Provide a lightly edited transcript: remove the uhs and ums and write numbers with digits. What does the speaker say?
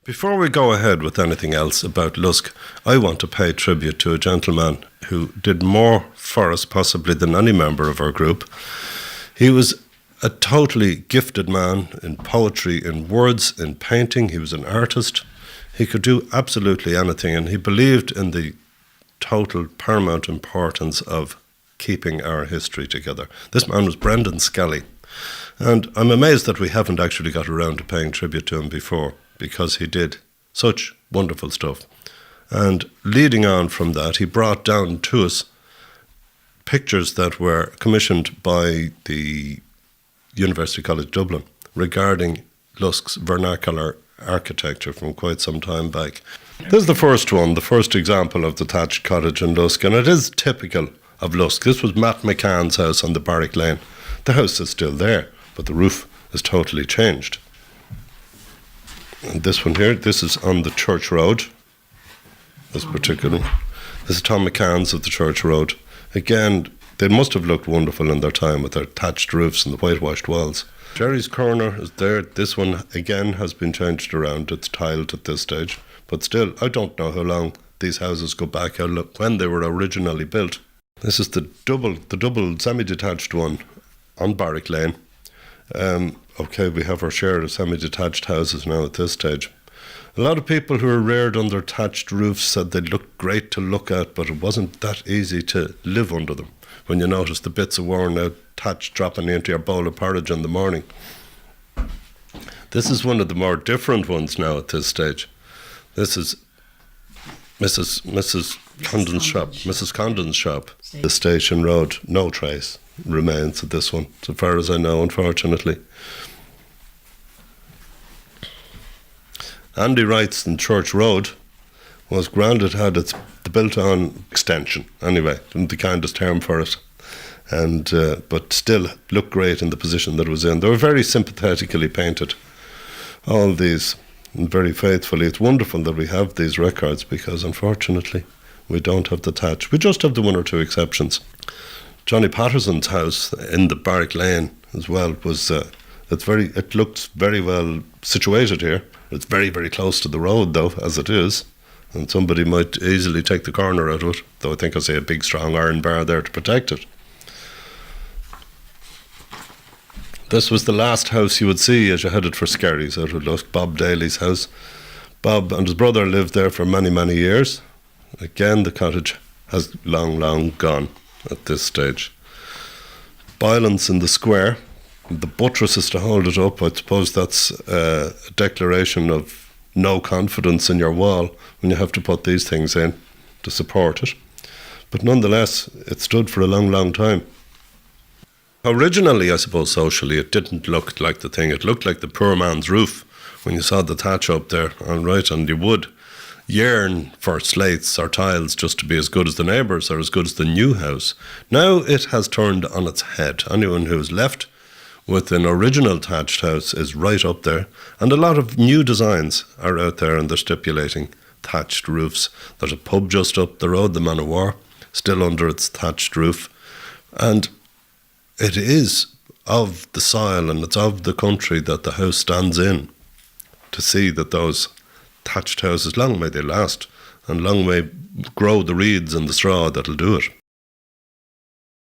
Before we go ahead with anything else about Lusk, I want to pay tribute to a gentleman who did more for us possibly than any member of our group. He was a totally gifted man in poetry, in words, in painting. He was an artist. He could do absolutely anything, and he believed in the total paramount importance of keeping our history together. This man was Brendan Skelly, and I'm amazed that we haven't actually got around to paying tribute to him before, because he did such wonderful stuff. And leading on from that, he brought down to us pictures that were commissioned by the University College Dublin regarding Lusk's vernacular architecture from quite some time back. This is the first one, the first example of the thatched cottage in Lusk, and it is typical of Lusk. This was Matt McCann's house on the Barrack Lane. The house is still there, but the roof is totally changed. And this one here, this is on the Church Road, this particular one. This is Tom McCann's of the Church Road. Again, they must have looked wonderful in their time with their thatched roofs and the whitewashed walls. Jerry's Corner is there. This one, again, has been changed around. It's tiled at this stage. But still, I don't know how long these houses go back, when they were originally built. This is the double semi-detached one on Barrack Lane. Okay, we have our share of semi-detached houses now at this stage. A lot of people who were reared under thatched roofs said they looked great to look at, but it wasn't that easy to live under them when you notice the bits of worn out thatch dropping into your bowl of porridge in the morning. This is one of the more different ones now at this stage. This is Mrs. Condon's shop. Mrs. Condon's shop. The Station Road. No trace remains of this one, so far as I know, unfortunately. Andy Wright's in Church Road was grand. It had its built-on extension, anyway, the kindest term for it, and but still looked great in the position that it was in. They were very sympathetically painted, all these, and very faithfully. It's wonderful that we have these records, because unfortunately we don't have the thatch. We just have the one or two exceptions. Johnny Patterson's house in the Barrack Lane as well was it looks very well situated here. It's very, very close to the road though, as it is, and somebody might easily take the corner out of it, though I think I see a big strong iron bar there to protect it. This was the last house you would see as you headed for Skerries out of Lusk, Bob Daly's house. Bob and his brother lived there for many, many years. Again, the cottage has long, long gone at this stage. Boylan's in the square. The buttresses to hold it up, I suppose that's a declaration of no confidence in your wall when you have to put these things in to support it. But nonetheless, it stood for a long, long time. Originally, I suppose socially, it didn't look like the thing. It looked like the poor man's roof when you saw the thatch up there, all right, and you would yearn for slates or tiles just to be as good as the neighbours or as good as the new house. Now it has turned on its head. Anyone who's left with an original thatched house is right up there, and a lot of new designs are out there, and they're stipulating thatched roofs. There's a pub just up the road, the Man of War, still under its thatched roof, and it is of the soil and it's of the country that the house stands in, to see that those thatched houses, long may they last, and long may grow the reeds and the straw that'll do it.